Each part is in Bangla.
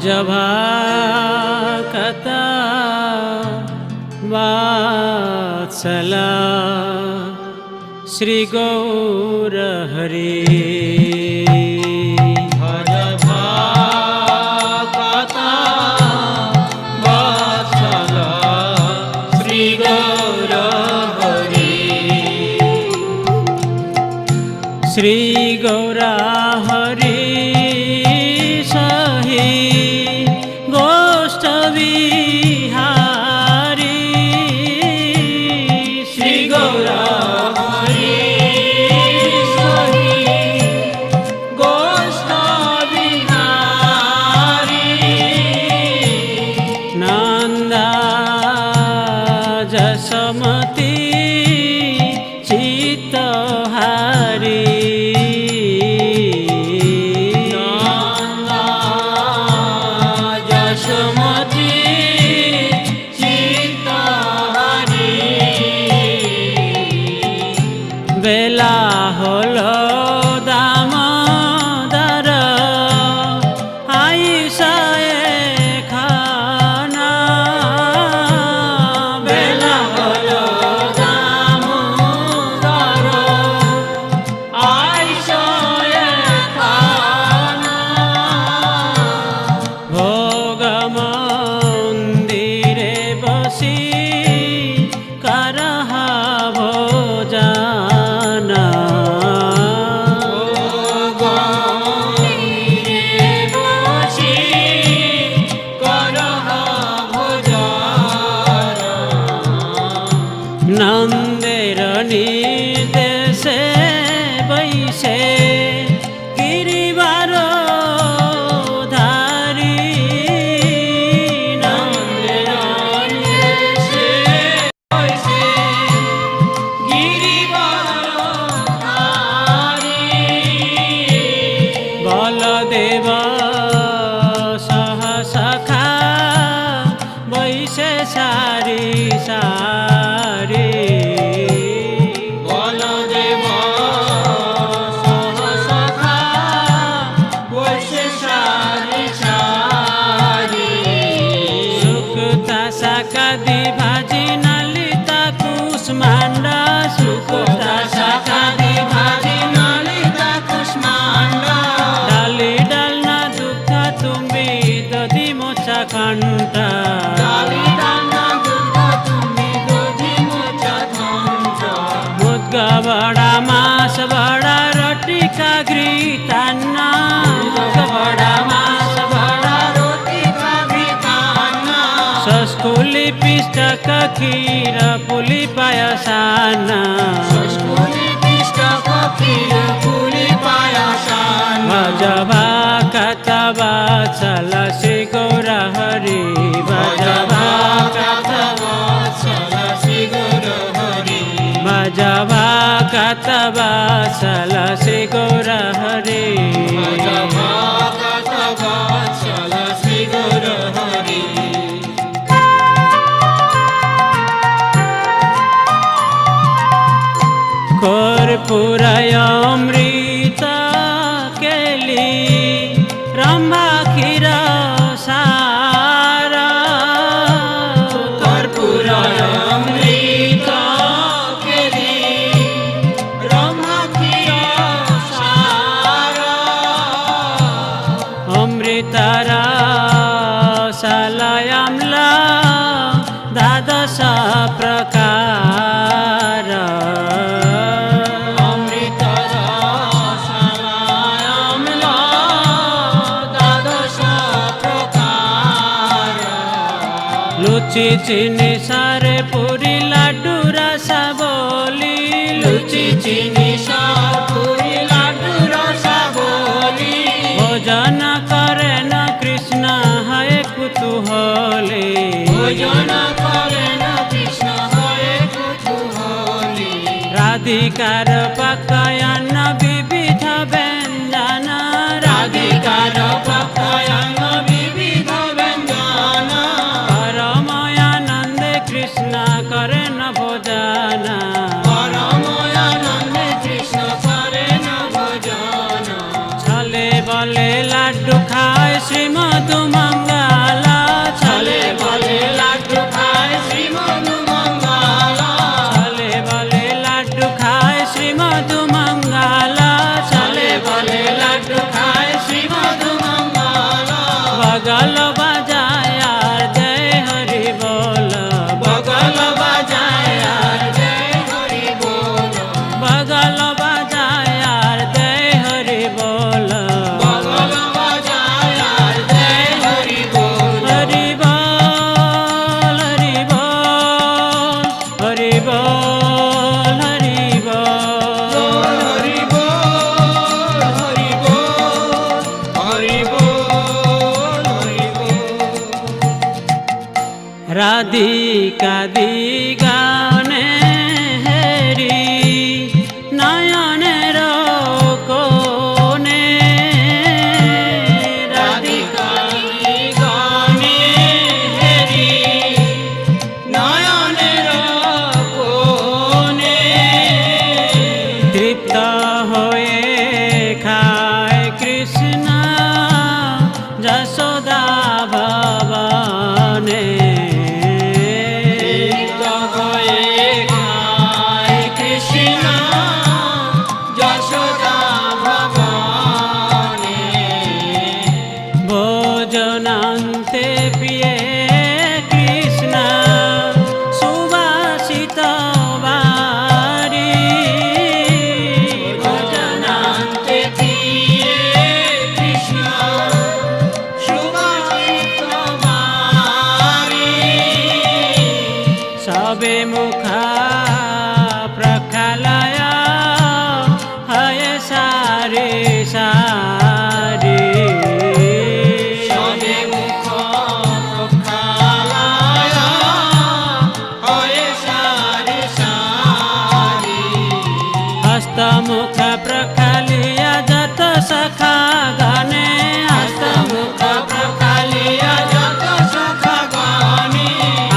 भजभाकता वात्सला श्री गौर हरि भजभाकता वात्सला श्री गौर हरि श्री गौर हरि जसमती चित्तहारी नंदा जसमती चित्तहारी बेला हलो दामोदर आइसाए नंदेर निर्देशे बैसे गिरिवार धारी नंदेर निर्देशे बैसे गिरिवार धारी बलदेव सहसखा बैसे सारी सारी शाकादी भाजी नलिता कुष्मांडा सुकोता शाकादी भाजी नलिता कुष्मांडा डाली डालना दुखा तुम्बी दधी मोचा खंटा डाली डालना दुखा तुम्बी दधी मोचा खंटा मुद्गा बड़ा मांस बड़ा रोटी का घृतान्ना बड़ा मांस बड़ा रोटी का घृतान्ना सस्कुली पिष्टक खीर पुली पायसाना सस्कुली पिष्टक खीर पुली पायसाना भजभाकता वात्सला श्री गौर हरि भजभाकता वात्सला श्री गौर हरि भजभाकता वात्सला श्री गौर हरि भजभाकता वात्सला श्री गौर हरि कर्पूराय अमृत केली रंभा क्षीर सारा कर्पूराय अमृत केली रंभा क्षीर सारा अमृतर सलयम्ला द्वादश प्रकार लुचि चीनी सारे पूरी लाडू रसा बोली लुचि चीनी सार पूरी लाडू रसा बोली भोजन करे न कृष्ण है कुतूहली भोजन करे न कृष्ण है कुतूहली राधिकार पकायन विविध व्यंजन राधिकार पकायन विविध व्यंजन परमयानंद कृष्ण करे न भोजन परमयानंद कृष्ण करे न भोजन छले बले लाडू खाए श्री শ্রীমধু মঙ্গলা ছলে বলে লাড্ডু খায় শ্রীমধু মঙ্গলা ছলে বলে লাড্ডু খায় শ্রীমধু মঙ্গলা ছলে বলে লাড্ডু খায় শ্রীমধু মঙ্গলা বগল বাজায় আর জয় হরি বল বগল বাজায় আর জয় হরি বল বগল বাজায় আর জয় হরি বল বগল বাজায় আর জয় হরি বল হরি বল হরি বল হরি বল হরি বল হরি বল হরি বল হরি বল হরি বল রাধিকা দিগানে হেরি নয়নের কোণে রাধিকা গানে হেরি নয়নের কোণে তৃপ্ত হয়ে খায় কৃষ্ণ যশোদা ভবনে হয়ে খায় কৃষ্ণ যশোদা ভবনে ভোজনান্তে প্রিয়ে কৃষ্ণ সুবাসিত বারি ভজনান্তে প্রিয়ে কৃষ্ণ সুবাসিত বারি সবে মুখা প্রখালয় হয় সারে সারি সবে মুখ প্রক্ষালয় হয়ে সারি সারি হস্তমুখ প্রখালিয়া যত সখা গানে হস্তমুখ প্রক্ষালিয়া যত সখা গানে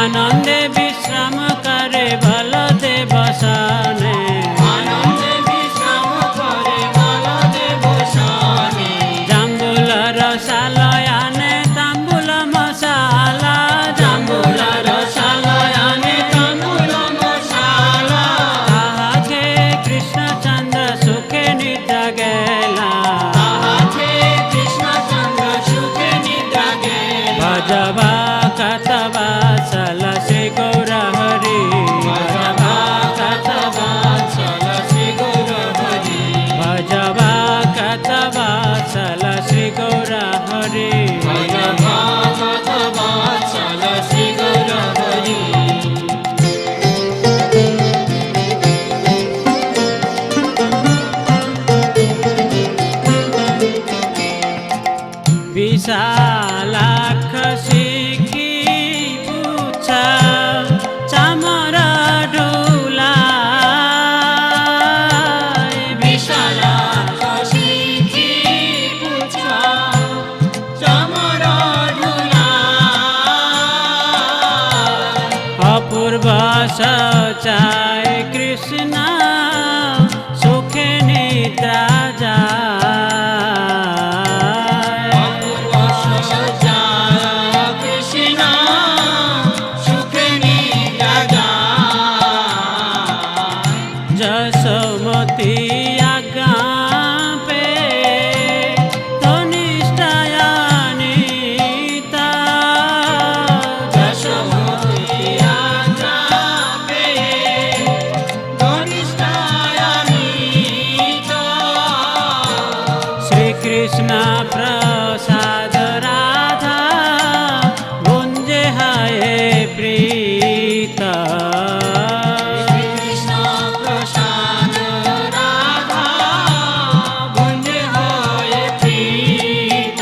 আনন্দে বিশ্রাম করে বলদেব সনে আনন্দে বিশ্রাম করে বলদেব সনে জাম্বুল রসালয়ানে তাম্বুল মশালা জাম্বুল রসালয়ানে তাম্বুল মশালা তাহাকে কৃষ্ণচন্দ্র সুখে নিদ্রা গেলা তাহাতে কৃষ্ণচন্দ্র সুখে নিদ্রা গেলা ভজবা কতবা চল শ্রী গৌর হরি ভজবা কতবা চল শ্রী গৌর হরি ভজবা কতবা চল শ্রী গৌর হরি ভজবা কতবা চল শ্রী গৌর হরি বিশালাক্ষ শিখি পুছ চামর ডুলায় বিশালা শিখি পুছ চামর ঢুলা অপূর্ব সচায় কৃষ্ণ সুখে নিদ্রা যায় অপূর্ব সজ্জায় কৃষ্ণ সুখে নিদ্রা যায় যশোমতী আজ্ঞা পে ধনিষ্ঠায়ানিতা যশোমতী আজ্ঞা পেয়ে ধনিষ্ঠায়ানিত শ্রীকৃষ্ণ প্রসাদ রাধা গুঞ্জে হায় প্রীত কৃষ্ণ প্রসাদ রাধা বন্দে হয়ে প্রীত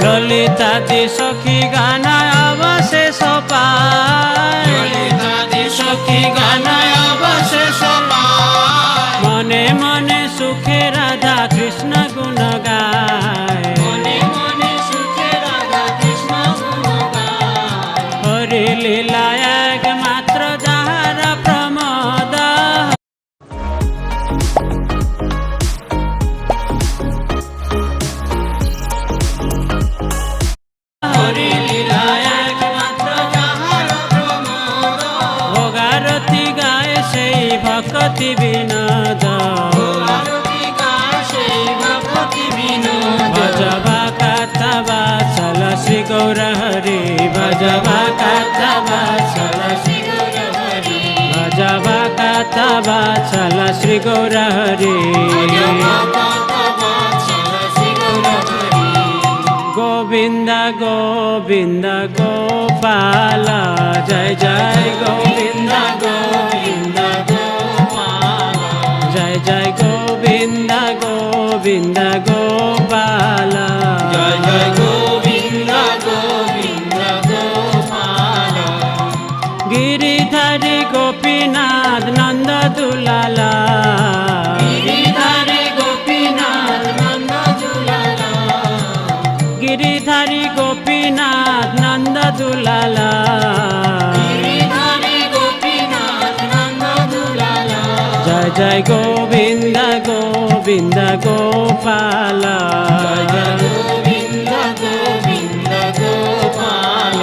ললিতাদি সখী গান অবশেষ পায় ললিতাদি সখী গানায় অবশেষ পায় মনে মনে সুখে রাধা কৃষ্ণ গুণ গায় মনে মনে সুখে রাধা কৃষ্ণ গুণ গায় হরি লীলা একমাত্র যাহার প্রমোদ ভকতি বিনোদ আরতি গায় সেই ভকতি বিনোদ ভজবা কথা বাৎসল শ্রী গৌর হরি ভজবা কথা বাৎসল শ্রী গৌর হরি ভজবা কথা বাৎসল শ্রী গৌর হরি শ্রী গৌর হরি গোবিন্দ গোবিন্দ গোপাল জয় জয় গোবিন্দ গোবিন্দ গোপাল জয় জয় গোবিন্দ গোবিন্দ গোপাল জয় জয় গোবিন্দ গোবিন্দ গোপাল গিরিধারী গোপীনাথ নন্দ দুলালা গিরিধারী গোপীনাথ নন্দ দুলালা গিরিধারী গোপীনাথ নন্দ দুলালা গিরিধারী গোপীনাথ নন্দ দুলালা জয় জয় গোবিন্দ গোবিন্দ গোপাল জয় জয় গোবিন্দ গোবিন্দ গোপাল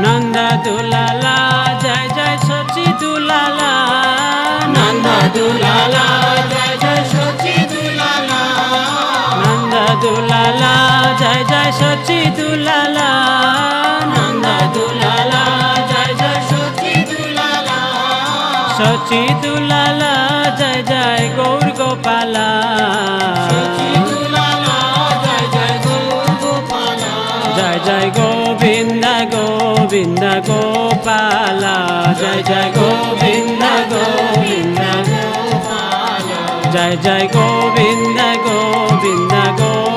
নন্দ দুলালা জয় জয় সচি দুলালা নন্দ দুলালা জয় জয় সচি দুলালা নন্দ দুলালা জয় জয় সচি দুলালা নন্দ দুলালা জয় জয় সচি দুলালা সচি দুলালা জয় জয় গৌর গোপালা সচি দুলালা জয় জয় গৌর গোপালা জয় জয় গোবিন্দ গোবিন্দ গোপাল জয় জয় গোবিন্দ গোবিন্দ গোপাল জয় জয় গোবিন্দ গোবিন্দ গোপাল